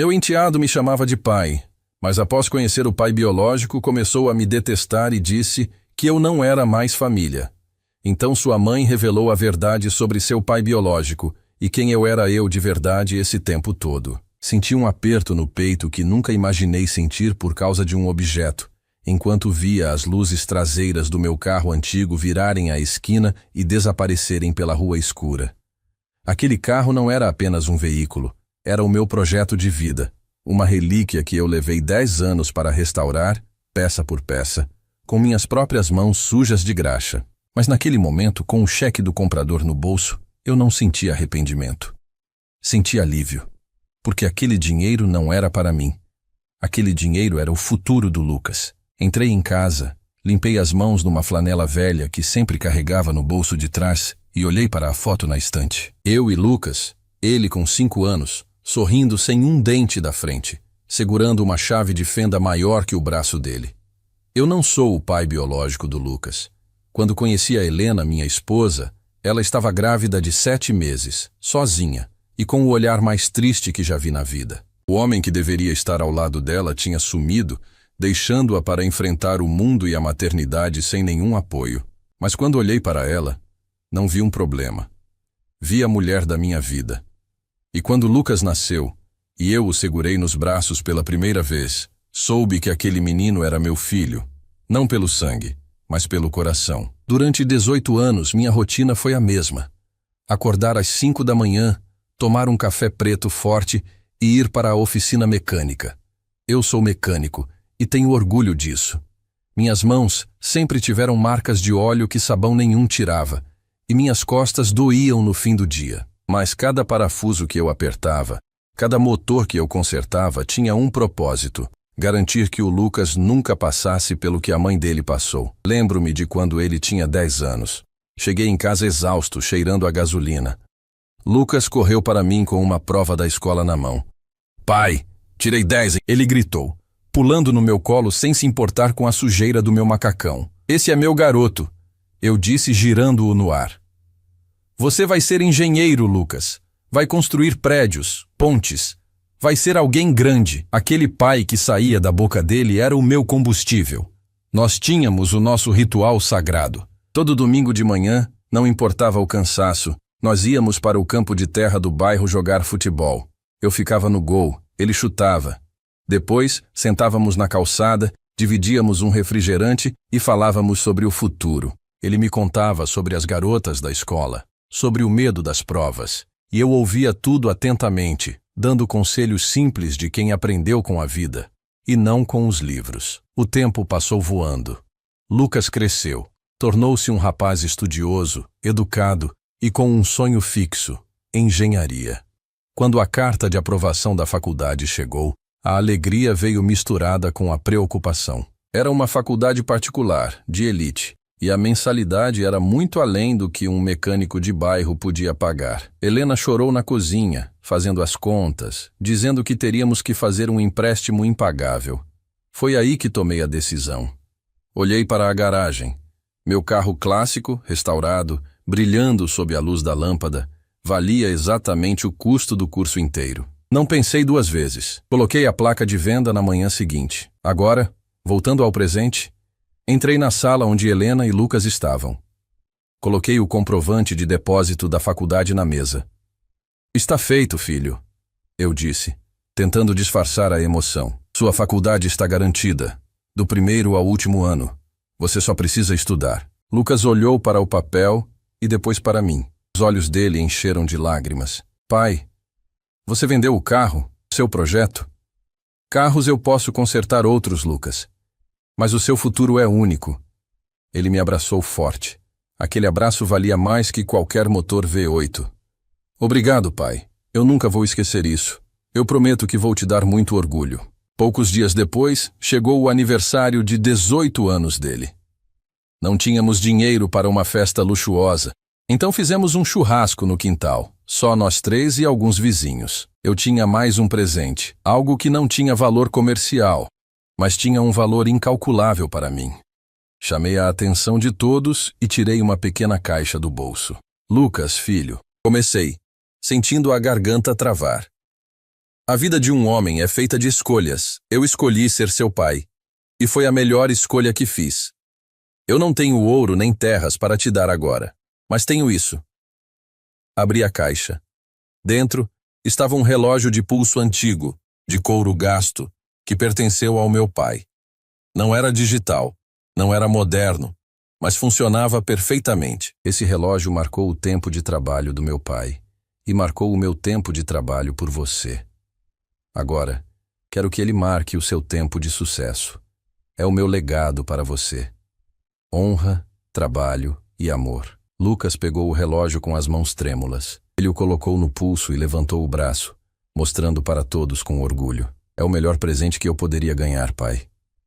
Meu enteado me chamava de pai, mas após conhecer o pai biológico, começou a me detestar e disse que eu não era mais família. Então sua mãe revelou a verdade sobre seu pai biológico e quem eu era de verdade esse tempo todo. Senti um aperto no peito que nunca imaginei sentir por causa de um objeto, enquanto via as luzes traseiras do meu carro antigo virarem a esquina e desaparecerem pela rua escura. Aquele carro não era apenas um veículo, era o meu projeto de vida, uma relíquia que eu levei 10 anos para restaurar, peça por peça, com minhas próprias mãos sujas de graxa. Mas naquele momento, com o cheque do comprador no bolso, eu não senti arrependimento. Senti alívio, porque aquele dinheiro não era para mim. Aquele dinheiro era o futuro do Lucas. Entrei em casa, limpei as mãos numa flanela velha que sempre carregava no bolso de trás e olhei para a foto na estante. Eu e Lucas, ele com 5 anos, sorrindo sem um dente da frente, segurando uma chave de fenda maior que o braço dele. Eu não sou o pai biológico do Lucas. Quando conheci a Helena, minha esposa, ela estava grávida de 7 meses, sozinha, e com o olhar mais triste que já vi na vida. O homem que deveria estar ao lado dela tinha sumido, deixando-a para enfrentar o mundo e a maternidade sem nenhum apoio. Mas quando olhei para ela, não vi um problema. Vi a mulher da minha vida. E quando Lucas nasceu, e eu o segurei nos braços pela primeira vez, soube que aquele menino era meu filho, não pelo sangue, mas pelo coração. Durante 18 anos, minha rotina foi a mesma. Acordar às 5 da manhã, tomar um café preto forte e ir para a oficina mecânica. Eu sou mecânico e tenho orgulho disso. Minhas mãos sempre tiveram marcas de óleo que sabão nenhum tirava, e minhas costas doíam no fim do dia. Mas cada parafuso que eu apertava, cada motor que eu consertava tinha um propósito: garantir que o Lucas nunca passasse pelo que a mãe dele passou. Lembro-me de quando ele tinha 10 anos. Cheguei em casa exausto, cheirando a gasolina. Lucas correu para mim com uma prova da escola na mão. Pai, tirei 10, ele gritou, pulando no meu colo sem se importar com a sujeira do meu macacão. Esse é meu garoto, eu disse girando-o no ar. Você vai ser engenheiro, Lucas. Vai construir prédios, pontes. Vai ser alguém grande. Aquele pai que saía da boca dele era o meu combustível. Nós tínhamos o nosso ritual sagrado. Todo domingo de manhã, não importava o cansaço, nós íamos para o campo de terra do bairro jogar futebol. Eu ficava no gol, ele chutava. Depois, sentávamos na calçada, dividíamos um refrigerante e falávamos sobre o futuro. Ele me contava sobre as garotas da escola, sobre o medo das provas, e eu ouvia tudo atentamente, dando conselhos simples de quem aprendeu com a vida, e não com os livros. O tempo passou voando. Lucas cresceu, tornou-se um rapaz estudioso, educado e com um sonho fixo: engenharia. Quando a carta de aprovação da faculdade chegou, a alegria veio misturada com a preocupação. Era uma faculdade particular, de elite, e a mensalidade era muito além do que um mecânico de bairro podia pagar. Helena chorou na cozinha, fazendo as contas, dizendo que teríamos que fazer um empréstimo impagável. Foi aí que tomei a decisão. Olhei para a garagem. Meu carro clássico, restaurado, brilhando sob a luz da lâmpada, valia exatamente o custo do curso inteiro. Não pensei 2 vezes. Coloquei a placa de venda na manhã seguinte. Agora, voltando ao presente, entrei na sala onde Helena e Lucas estavam. Coloquei o comprovante de depósito da faculdade na mesa. Está feito, filho, eu disse, tentando disfarçar a emoção. Sua faculdade está garantida, do primeiro ao último ano. Você só precisa estudar. Lucas olhou para o papel e depois para mim. Os olhos dele encheram de lágrimas. Pai, você vendeu o carro, seu projeto? Carros eu posso consertar outros, Lucas. Mas o seu futuro é único. Ele me abraçou forte. Aquele abraço valia mais que qualquer motor V8. Obrigado, pai. Eu nunca vou esquecer isso. Eu prometo que vou te dar muito orgulho. Poucos dias depois, chegou o aniversário de 18 anos dele. Não tínhamos dinheiro para uma festa luxuosa, então fizemos um churrasco no quintal, só nós 3 e alguns vizinhos. Eu tinha mais um presente, algo que não tinha valor comercial, mas tinha um valor incalculável para mim. Chamei a atenção de todos e tirei uma pequena caixa do bolso. Lucas, filho, comecei, sentindo a garganta travar. A vida de um homem é feita de escolhas. Eu escolhi ser seu pai. E foi a melhor escolha que fiz. Eu não tenho ouro nem terras para te dar agora, mas tenho isso. Abri a caixa. Dentro estava um relógio de pulso antigo, de couro gasto, que pertenceu ao meu pai. Não era digital, não era moderno, mas funcionava perfeitamente. Esse relógio marcou o tempo de trabalho do meu pai e marcou o meu tempo de trabalho por você. Agora, quero que ele marque o seu tempo de sucesso. É o meu legado para você. Honra, trabalho e amor. Lucas pegou o relógio com as mãos trêmulas. Ele o colocou no pulso e levantou o braço, mostrando para todos com orgulho. É o melhor presente que eu poderia ganhar, pai.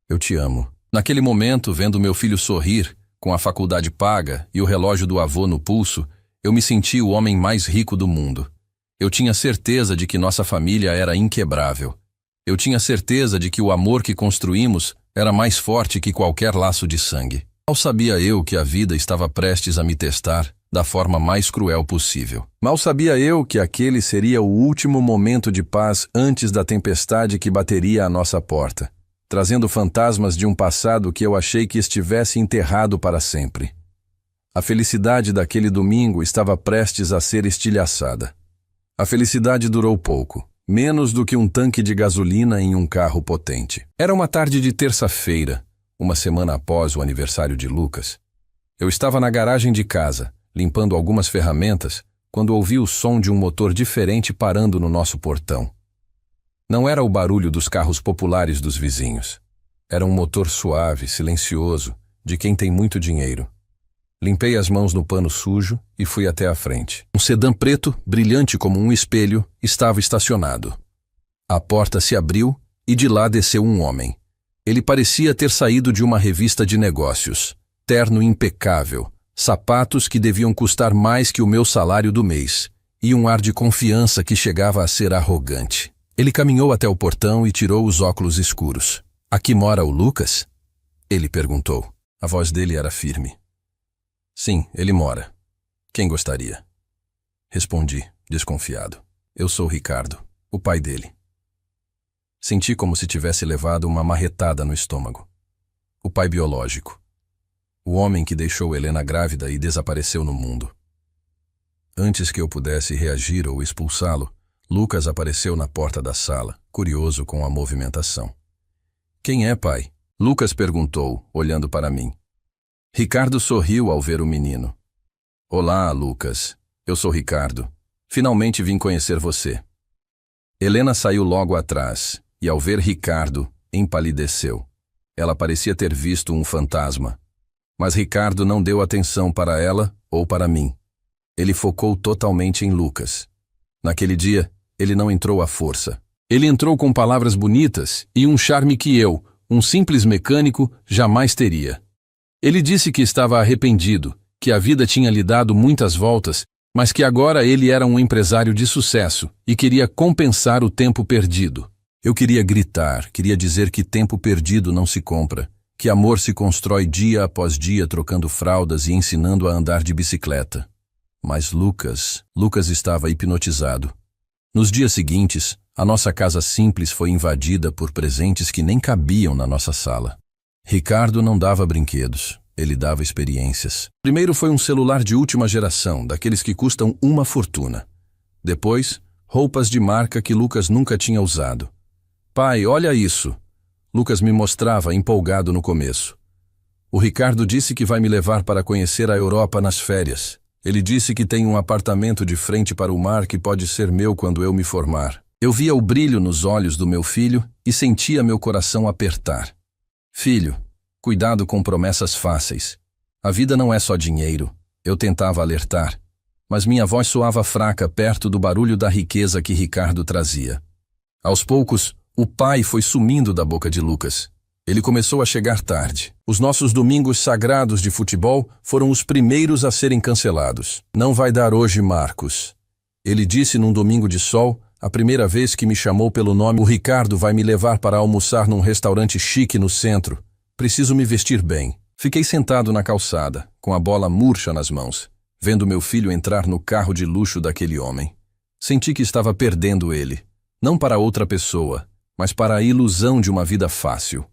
Eu te amo. Naquele momento, vendo meu filho sorrir, com a faculdade paga e o relógio do avô no pulso, eu me senti o homem mais rico do mundo. Eu tinha certeza de que nossa família era inquebrável. Eu tinha certeza de que o amor que construímos era mais forte que qualquer laço de sangue. Mal sabia eu que a vida estava prestes a me testar da forma mais cruel possível. Mal sabia eu que aquele seria o último momento de paz antes da tempestade que bateria à nossa porta, trazendo fantasmas de um passado que eu achei que estivesse enterrado para sempre. A felicidade daquele domingo estava prestes a ser estilhaçada. A felicidade durou pouco, menos do que um tanque de gasolina em um carro potente. Era uma tarde de terça-feira, uma semana após o aniversário de Lucas. Eu estava na garagem de casa, limpando algumas ferramentas, quando ouvi o som de um motor diferente parando no nosso portão. Não era o barulho dos carros populares dos vizinhos. Era um motor suave, silencioso, de quem tem muito dinheiro. Limpei as mãos no pano sujo e fui até a frente. Um sedã preto, brilhante como um espelho, estava estacionado. A porta se abriu e de lá desceu um homem. Ele parecia ter saído de uma revista de negócios. Terno impecável, sapatos que deviam custar mais que o meu salário do mês, e um ar de confiança que chegava a ser arrogante. Ele caminhou até o portão e tirou os óculos escuros. "Aqui mora o Lucas?" Ele perguntou. A voz dele era firme. "Sim, ele mora. Quem gostaria?" Respondi, desconfiado. "Eu sou Ricardo, o pai dele." Senti como se tivesse levado uma marretada no estômago. O pai biológico. O homem que deixou Helena grávida e desapareceu no mundo. Antes que eu pudesse reagir ou expulsá-lo, Lucas apareceu na porta da sala, curioso com a movimentação. "Quem é, pai?" Lucas perguntou, olhando para mim. Ricardo sorriu ao ver o menino. "Olá, Lucas. Eu sou Ricardo. Finalmente vim conhecer você." Helena saiu logo atrás e, ao ver Ricardo, empalideceu. Ela parecia ter visto um fantasma. Mas Ricardo não deu atenção para ela ou para mim. Ele focou totalmente em Lucas. Naquele dia, ele não entrou à força. Ele entrou com palavras bonitas e um charme que eu, um simples mecânico, jamais teria. Ele disse que estava arrependido, que a vida tinha lhe dado muitas voltas, mas que agora ele era um empresário de sucesso e queria compensar o tempo perdido. Eu queria gritar, queria dizer que tempo perdido não se compra, que amor se constrói dia após dia trocando fraldas e ensinando a andar de bicicleta. Mas Lucas estava hipnotizado. Nos dias seguintes, a nossa casa simples foi invadida por presentes que nem cabiam na nossa sala. Ricardo não dava brinquedos, ele dava experiências. Primeiro foi um celular de última geração, daqueles que custam uma fortuna. Depois, roupas de marca que Lucas nunca tinha usado. "Pai, olha isso!" Lucas me mostrava empolgado no começo. "O Ricardo disse que vai me levar para conhecer a Europa nas férias. Ele disse que tem um apartamento de frente para o mar que pode ser meu quando eu me formar." Eu via o brilho nos olhos do meu filho e sentia meu coração apertar. "Filho, cuidado com promessas fáceis. A vida não é só dinheiro." Eu tentava alertar, mas minha voz soava fraca perto do barulho da riqueza que Ricardo trazia. Aos poucos, o pai foi sumindo da boca de Lucas. Ele começou a chegar tarde. Os nossos domingos sagrados de futebol foram os primeiros a serem cancelados. "Não vai dar hoje, Marcos." Ele disse num domingo de sol, a primeira vez que me chamou pelo nome. "O Ricardo vai me levar para almoçar num restaurante chique no centro. Preciso me vestir bem." Fiquei sentado na calçada, com a bola murcha nas mãos, vendo meu filho entrar no carro de luxo daquele homem. Senti que estava perdendo ele. Não para outra pessoa, mas para a ilusão de uma vida fácil.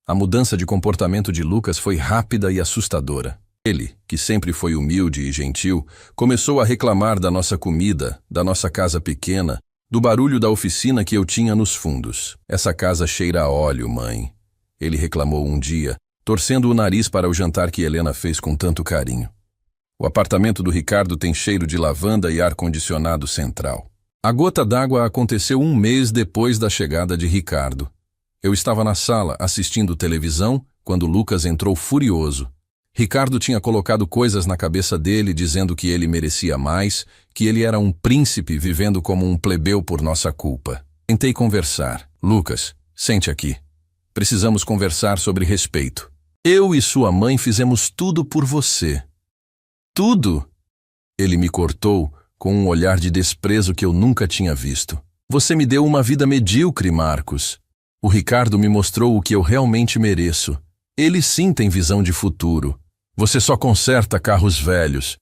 A mudança de comportamento de Lucas foi rápida e assustadora. Ele, que sempre foi humilde e gentil, começou a reclamar da nossa comida, da nossa casa pequena, do barulho da oficina que eu tinha nos fundos. Essa casa cheira a óleo, mãe. Ele reclamou um dia, torcendo o nariz para o jantar que Helena fez com tanto carinho. O apartamento do Ricardo tem cheiro de lavanda e ar-condicionado central. A gota d'água aconteceu um mês depois da chegada de Ricardo. Eu estava na sala assistindo televisão quando Lucas entrou furioso. Ricardo tinha colocado coisas na cabeça dele dizendo que ele merecia mais, que ele era um príncipe vivendo como um plebeu por nossa culpa. Tentei conversar. Lucas, sente aqui. Precisamos conversar sobre respeito. Eu e sua mãe fizemos tudo por você. Tudo? Ele me cortou com um olhar de desprezo que eu nunca tinha visto. Você me deu uma vida medíocre, Marcos. O Ricardo me mostrou o que eu realmente mereço. Ele sim tem visão de futuro. Você só conserta carros velhos.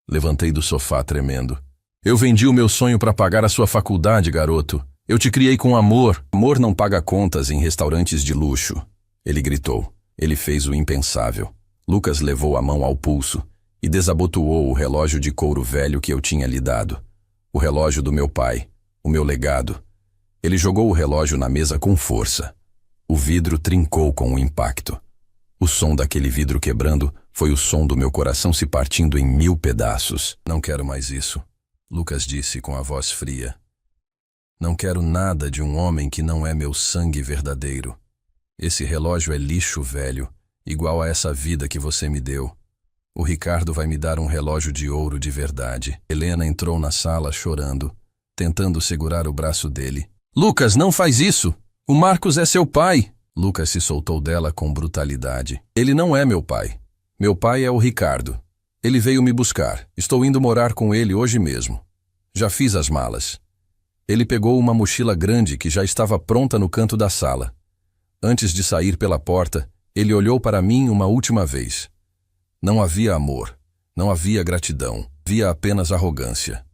Levantei do sofá tremendo. Eu vendi o meu sonho para pagar a sua faculdade, garoto. Eu te criei com amor. Amor não paga contas em restaurantes de luxo. Ele gritou. Ele fez o impensável. Lucas levou a mão ao pulso e desabotoou o relógio de couro velho que eu tinha lhe dado. O relógio do meu pai. O meu legado. Ele jogou o relógio na mesa com força. O vidro trincou com o impacto. O som daquele vidro quebrando foi o som do meu coração se partindo em 1000 pedaços. Não quero mais isso, Lucas disse com a voz fria. Não quero nada de um homem que não é meu sangue verdadeiro. Esse relógio é lixo velho, igual a essa vida que você me deu. O Ricardo vai me dar um relógio de ouro de verdade. Helena entrou na sala chorando, tentando segurar o braço dele. Lucas, não faz isso! O Marcos é seu pai! Lucas se soltou dela com brutalidade. Ele não é meu pai. Meu pai é o Ricardo. Ele veio me buscar. Estou indo morar com ele hoje mesmo. Já fiz as malas. Ele pegou uma mochila grande que já estava pronta no canto da sala. Antes de sair pela porta, ele olhou para mim uma última vez. Não havia amor. Não havia gratidão. Havia apenas arrogância.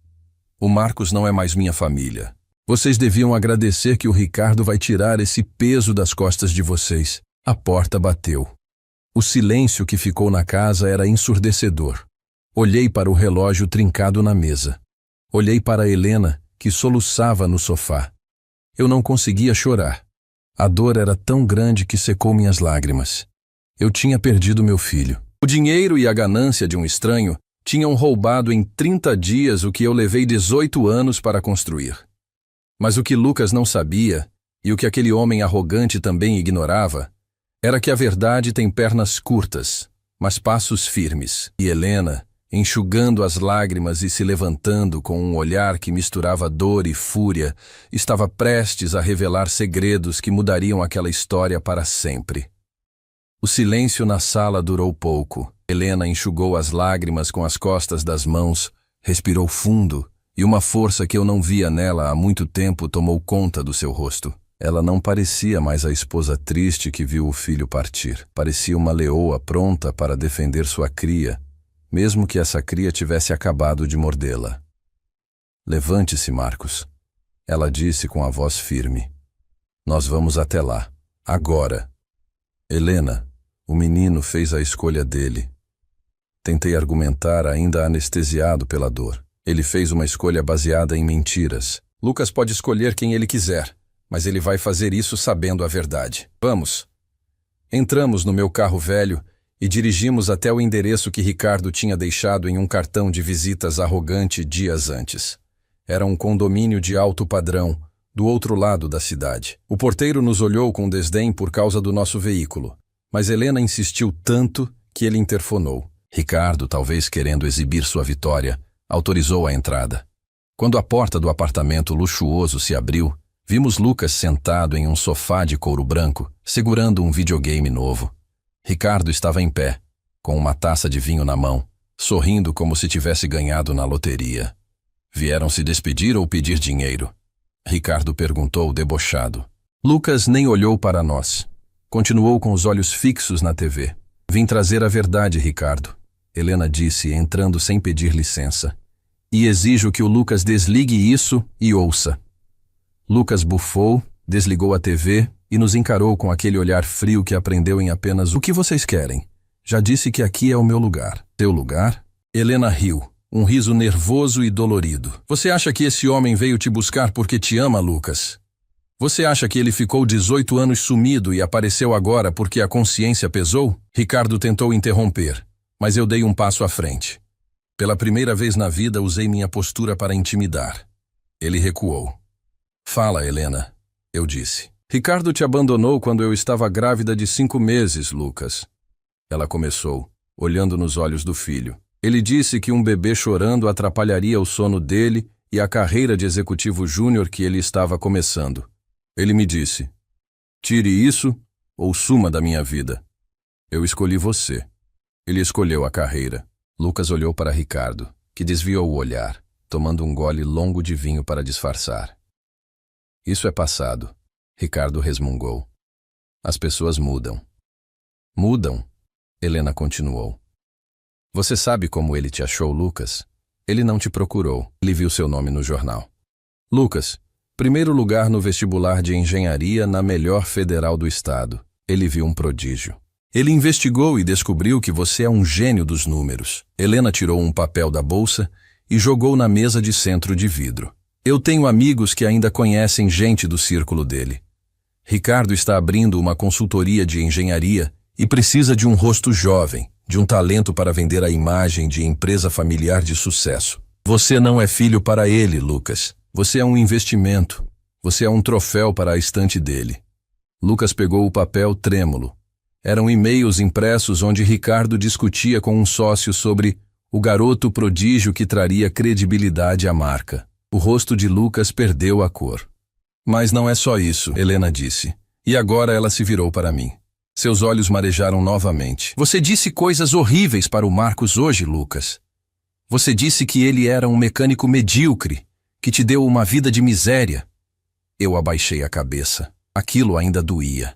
O Marcos não é mais minha família. Vocês deviam agradecer que o Ricardo vai tirar esse peso das costas de vocês. A porta bateu. O silêncio que ficou na casa era ensurdecedor. Olhei para o relógio trincado na mesa. Olhei para Helena, que soluçava no sofá. Eu não conseguia chorar. A dor era tão grande que secou minhas lágrimas. Eu tinha perdido meu filho. O dinheiro e a ganância de um estranho tinham roubado em 30 dias o que eu levei 18 anos para construir. Mas o que Lucas não sabia, e o que aquele homem arrogante também ignorava, era que a verdade tem pernas curtas, mas passos firmes. E Helena, enxugando as lágrimas e se levantando com um olhar que misturava dor e fúria, estava prestes a revelar segredos que mudariam aquela história para sempre. O silêncio na sala durou pouco. Helena enxugou as lágrimas com as costas das mãos, respirou fundo, e uma força que eu não via nela há muito tempo tomou conta do seu rosto. Ela não parecia mais a esposa triste que viu o filho partir. Parecia uma leoa pronta para defender sua cria, mesmo que essa cria tivesse acabado de mordê-la. Levante-se, Marcos, ela disse com a voz firme. Nós vamos até lá, agora. Helena, o menino fez a escolha dele. Tentei argumentar, ainda anestesiado pela dor. Ele fez uma escolha baseada em mentiras. Lucas pode escolher quem ele quiser, mas ele vai fazer isso sabendo a verdade. Vamos. Entramos no meu carro velho e dirigimos até o endereço que Ricardo tinha deixado em um cartão de visitas arrogante dias antes. Era um condomínio de alto padrão, do outro lado da cidade. O porteiro nos olhou com desdém por causa do nosso veículo, mas Helena insistiu tanto que ele interfonou. Ricardo, talvez querendo exibir sua vitória, autorizou a entrada. Quando a porta do apartamento luxuoso se abriu, vimos Lucas sentado em um sofá de couro branco, segurando um videogame novo. Ricardo estava em pé, com uma taça de vinho na mão, sorrindo como se tivesse ganhado na loteria. Vieram se despedir ou pedir dinheiro? Ricardo perguntou debochado. Lucas nem olhou para nós. Continuou com os olhos fixos na TV. Vim trazer a verdade, Ricardo, Helena disse, entrando sem pedir licença. E exijo que o Lucas desligue isso e ouça. Lucas bufou, desligou a TV e nos encarou com aquele olhar frio que aprendeu em apenas "O que vocês querem? Já disse que aqui é o meu lugar." "Teu lugar?" Helena riu, um riso nervoso e dolorido. "Você acha que esse homem veio te buscar porque te ama, Lucas? Você acha que ele ficou 18 anos sumido e apareceu agora porque a consciência pesou?" Ricardo tentou interromper, mas eu dei um passo à frente. Pela primeira vez na vida usei minha postura para intimidar. Ele recuou. "Fala, Helena," eu disse. "Ricardo te abandonou quando eu estava grávida de 5 meses, Lucas." Ela começou, olhando nos olhos do filho. "Ele disse que um bebê chorando atrapalharia o sono dele e a carreira de executivo júnior que ele estava começando. Ele me disse, tire isso ou suma da minha vida. Eu escolhi você." Ele escolheu a carreira. Lucas olhou para Ricardo, que desviou o olhar, tomando um gole longo de vinho para disfarçar. "Isso é passado," Ricardo resmungou. "As pessoas mudam." "Mudam?" Helena continuou. "Você sabe como ele te achou, Lucas? Ele não te procurou, ele viu seu nome no jornal. Lucas, primeiro lugar no vestibular de engenharia na melhor federal do estado. Ele viu um prodígio. Ele investigou e descobriu que você é um gênio dos números." Helena tirou um papel da bolsa e jogou na mesa de centro de vidro. "Eu tenho amigos que ainda conhecem gente do círculo dele. Ricardo está abrindo uma consultoria de engenharia e precisa de um rosto jovem, de um talento para vender a imagem de empresa familiar de sucesso. Você não é filho para ele, Lucas. Você é um investimento. Você é um troféu para a estante dele." Lucas pegou o papel trêmulo. Eram e-mails impressos onde Ricardo discutia com um sócio sobre o garoto prodígio que traria credibilidade à marca. O rosto de Lucas perdeu a cor. "Mas não é só isso," Helena disse. E agora ela se virou para mim. Seus olhos marejaram novamente. "Você disse coisas horríveis para o Marcos hoje, Lucas. Você disse que ele era um mecânico medíocre, que te deu uma vida de miséria." Eu abaixei a cabeça. Aquilo ainda doía.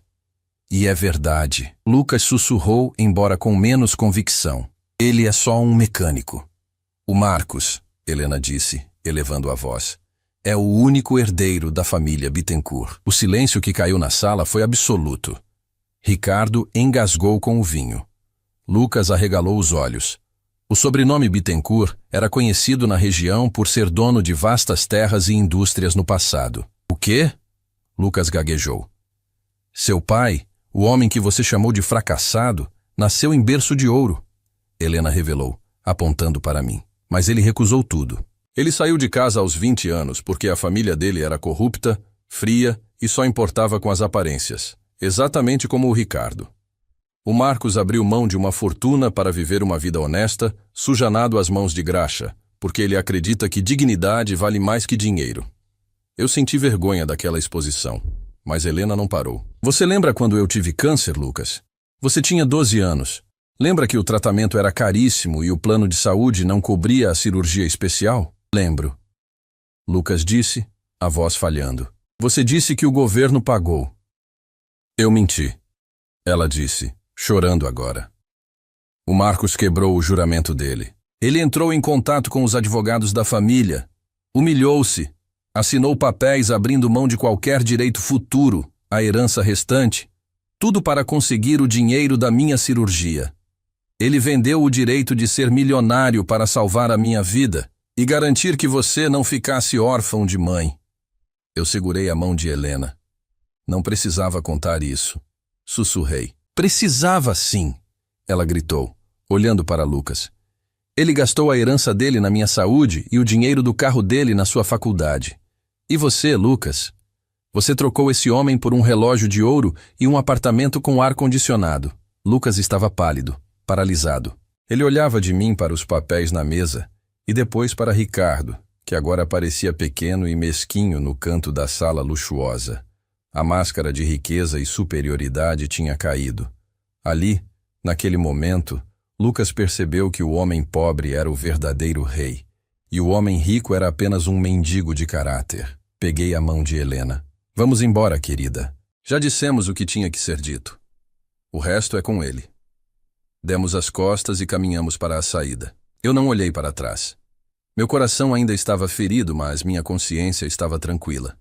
"E é verdade." Lucas sussurrou, embora com menos convicção. "Ele é só um mecânico." "O Marcos," Helena disse, elevando a voz, "é o único herdeiro da família Bittencourt." O silêncio que caiu na sala foi absoluto. Ricardo engasgou com o vinho. Lucas arregalou os olhos. O sobrenome Bittencourt era conhecido na região por ser dono de vastas terras e indústrias no passado. "O quê?" Lucas gaguejou. "Seu pai, o homem que você chamou de fracassado, nasceu em berço de ouro." Helena revelou, apontando para mim. "Mas ele recusou tudo. Ele saiu de casa aos 20 anos porque a família dele era corrupta, fria e só importava com as aparências, exatamente como o Ricardo. O Marcos abriu mão de uma fortuna para viver uma vida honesta, sujanado às mãos de graxa, porque ele acredita que dignidade vale mais que dinheiro." Eu senti vergonha daquela exposição, mas Helena não parou. "Você lembra quando eu tive câncer, Lucas? Você tinha 12 anos. Lembra que o tratamento era caríssimo e o plano de saúde não cobria a cirurgia especial?" "Lembro." Lucas disse, a voz falhando. "Você disse que o governo pagou." "Eu menti," ela disse, chorando agora. "O Marcos quebrou o juramento dele. Ele entrou em contato com os advogados da família, humilhou-se, assinou papéis abrindo mão de qualquer direito futuro, a herança restante, tudo para conseguir o dinheiro da minha cirurgia. Ele vendeu o direito de ser milionário para salvar a minha vida e garantir que você não ficasse órfão de mãe." Eu segurei a mão de Helena. "Não precisava contar isso," sussurrei. "Precisava sim," ela gritou, olhando para Lucas. "Ele gastou a herança dele na minha saúde e o dinheiro do carro dele na sua faculdade. E você, Lucas? Você trocou esse homem por um relógio de ouro e um apartamento com ar-condicionado." Lucas estava pálido, paralisado. Ele olhava de mim para os papéis na mesa e depois para Ricardo, que agora parecia pequeno e mesquinho no canto da sala luxuosa. A máscara de riqueza e superioridade tinha caído. Ali, naquele momento, Lucas percebeu que o homem pobre era o verdadeiro rei, e o homem rico era apenas um mendigo de caráter. Peguei a mão de Helena. "Vamos embora, querida. Já dissemos o que tinha que ser dito. O resto é com ele." Demos as costas e caminhamos para a saída. Eu não olhei para trás. Meu coração ainda estava ferido, mas minha consciência estava tranquila.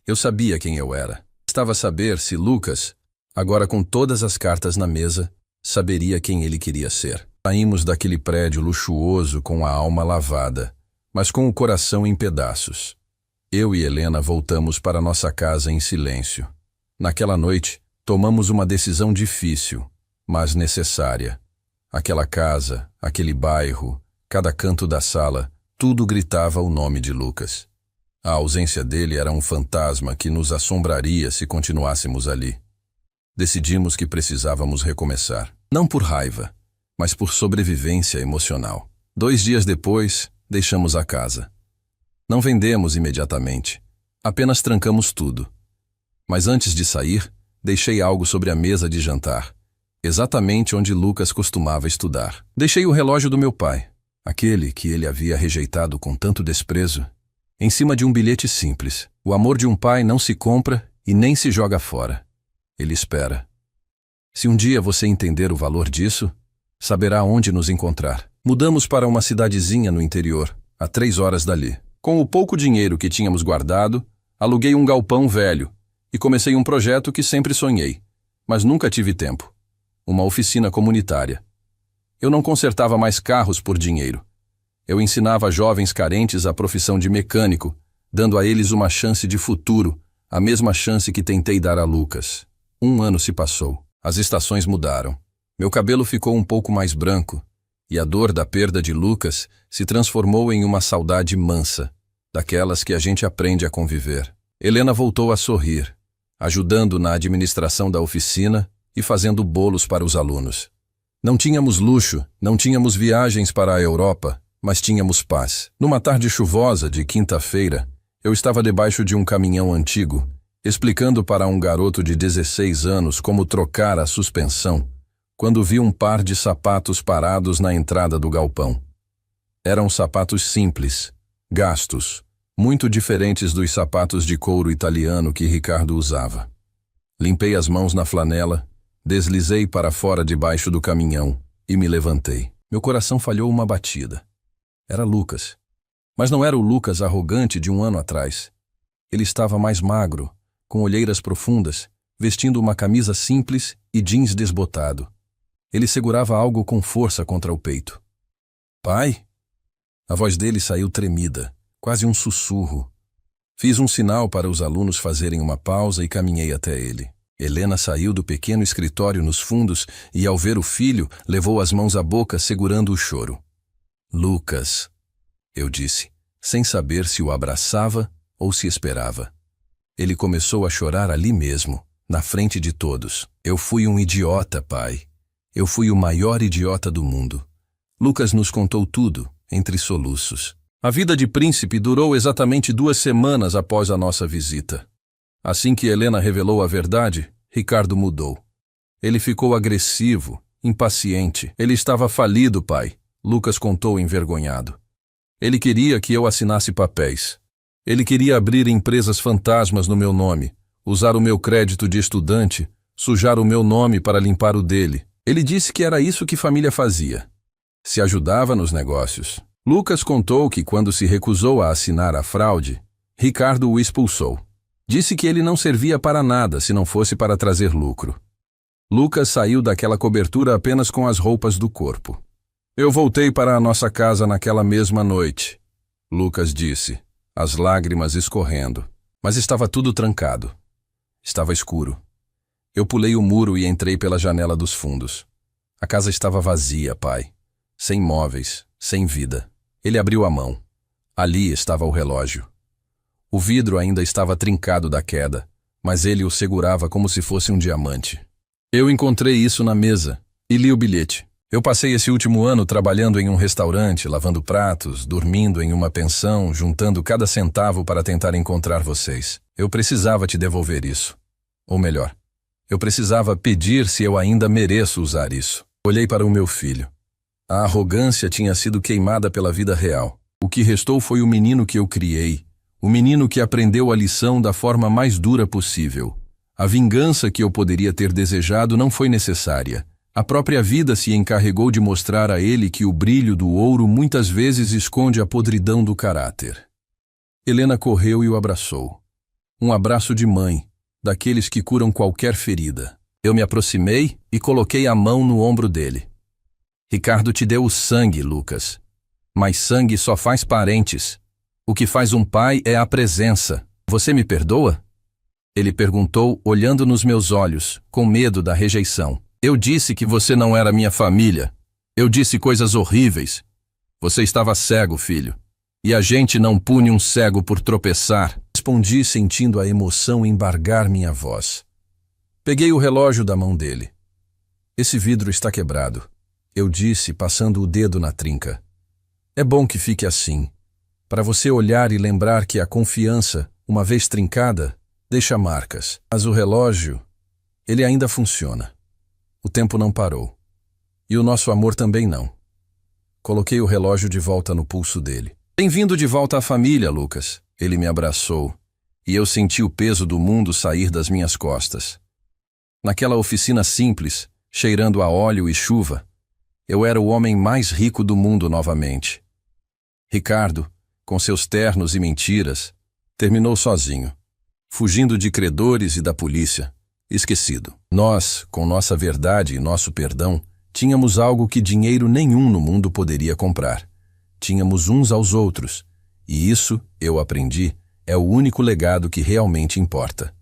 Eu sabia quem eu era. Estava a saber se Lucas, agora com todas as cartas na mesa, saberia quem ele queria ser. Saímos daquele prédio luxuoso com a alma lavada, mas com o coração em pedaços. Eu e Helena voltamos para nossa casa em silêncio. Naquela noite, tomamos uma decisão difícil, mas necessária. Aquela casa, aquele bairro, cada canto da sala, tudo gritava o nome de Lucas. A ausência dele era um fantasma que nos assombraria se continuássemos ali. Decidimos que precisávamos recomeçar. Não por raiva, mas por sobrevivência emocional. 2 dias depois, deixamos a casa. Não vendemos imediatamente. Apenas trancamos tudo. Mas antes de sair, deixei algo sobre a mesa de jantar, exatamente onde Lucas costumava estudar. Deixei o relógio do meu pai, aquele que ele havia rejeitado com tanto desprezo, em cima de um bilhete simples. O amor de um pai não se compra e nem se joga fora. Ele espera. Se um dia você entender o valor disso, saberá onde nos encontrar. Mudamos para uma cidadezinha no interior, a 3 horas dali. Com o pouco dinheiro que tínhamos guardado, aluguei um galpão velho e comecei um projeto que sempre sonhei, mas nunca tive tempo. Uma oficina comunitária. Eu não consertava mais carros por dinheiro. Eu ensinava jovens carentes a profissão de mecânico, dando a eles uma chance de futuro, a mesma chance que tentei dar a Lucas. 1 ano se passou. As estações mudaram. Meu cabelo ficou um pouco mais branco, e a dor da perda de Lucas se transformou em uma saudade mansa, daquelas que a gente aprende a conviver. Helena voltou a sorrir, ajudando na administração da oficina e fazendo bolos para os alunos. Não tínhamos luxo, não tínhamos viagens para a Europa, mas tínhamos paz. Numa tarde chuvosa de quinta-feira, eu estava debaixo de um caminhão antigo, explicando para um garoto de 16 anos como trocar a suspensão, quando vi um par de sapatos parados na entrada do galpão. Eram sapatos simples, gastos, muito diferentes dos sapatos de couro italiano que Ricardo usava. Limpei as mãos na flanela, deslizei para fora debaixo do caminhão e me levantei. Meu coração falhou uma batida. Era Lucas. Mas não era o Lucas arrogante de 1 ano atrás. Ele estava mais magro, com olheiras profundas, vestindo uma camisa simples e jeans desbotado. Ele segurava algo com força contra o peito. "Pai?" A voz dele saiu tremida, quase um sussurro. Fiz um sinal para os alunos fazerem uma pausa e caminhei até ele. Helena saiu do pequeno escritório nos fundos e, ao ver o filho, levou as mãos à boca segurando o choro. "Lucas", eu disse, sem saber se o abraçava ou se esperava. Ele começou a chorar ali mesmo, na frente de todos. "Eu fui um idiota, pai. Eu fui o maior idiota do mundo." Lucas nos contou tudo, entre soluços. A vida de príncipe durou exatamente 2 semanas após a nossa visita. Assim que Helena revelou a verdade, Ricardo mudou. Ele ficou agressivo, impaciente. "Ele estava falido, pai", Lucas contou envergonhado. "Ele queria que eu assinasse papéis. Ele queria abrir empresas fantasmas no meu nome, usar o meu crédito de estudante, sujar o meu nome para limpar o dele. Ele disse que era isso que família fazia. Se ajudava nos negócios." Lucas contou que quando se recusou a assinar a fraude, Ricardo o expulsou. Disse que ele não servia para nada se não fosse para trazer lucro. Lucas saiu daquela cobertura apenas com as roupas do corpo. "Eu voltei para a nossa casa naquela mesma noite", Lucas disse, as lágrimas escorrendo. Mas estava tudo trancado. Estava escuro. Eu pulei o muro e entrei pela janela dos fundos. A casa estava vazia, pai. Sem móveis, sem vida. Ele abriu a mão. Ali estava o relógio. O vidro ainda estava trincado da queda, mas ele o segurava como se fosse um diamante. Eu encontrei isso na mesa e li o bilhete. "Eu passei esse último ano trabalhando em um restaurante, lavando pratos, dormindo em uma pensão, juntando cada centavo para tentar encontrar vocês. Eu precisava te devolver isso. Ou melhor, eu precisava pedir se eu ainda mereço usar isso." Olhei para o meu filho. A arrogância tinha sido queimada pela vida real. O que restou foi o menino que eu criei, o menino que aprendeu a lição da forma mais dura possível. A vingança que eu poderia ter desejado não foi necessária. A própria vida se encarregou de mostrar a ele que o brilho do ouro muitas vezes esconde a podridão do caráter. Helena correu e o abraçou. Um abraço de mãe, daqueles que curam qualquer ferida. Eu me aproximei e coloquei a mão no ombro dele. Ricardo te deu o sangue, Lucas. Mas sangue só faz parentes. O que faz um pai é a presença. Você me perdoa? Ele perguntou, olhando nos meus olhos, com medo da rejeição. Eu disse que você não era minha família. Eu disse coisas horríveis. Você estava cego, filho. E a gente não pune um cego por tropeçar. Respondi, sentindo a emoção embargar minha voz. Peguei o relógio da mão dele. Esse vidro está quebrado. Eu disse, passando o dedo na trinca. É bom que fique assim, para você olhar e lembrar que a confiança, uma vez trincada, deixa marcas. Mas o relógio, ele ainda funciona. O tempo não parou. E o nosso amor também não. Coloquei o relógio de volta no pulso dele. Bem-vindo de volta à família, Lucas. Ele me abraçou, e eu senti o peso do mundo sair das minhas costas. Naquela oficina simples, cheirando a óleo e chuva, eu era o homem mais rico do mundo novamente. Ricardo, com seus ternos e mentiras, terminou sozinho, fugindo de credores e da polícia, esquecido. Nós, com nossa verdade e nosso perdão, tínhamos algo que dinheiro nenhum no mundo poderia comprar. Tínhamos uns aos outros, e isso, eu aprendi, é o único legado que realmente importa.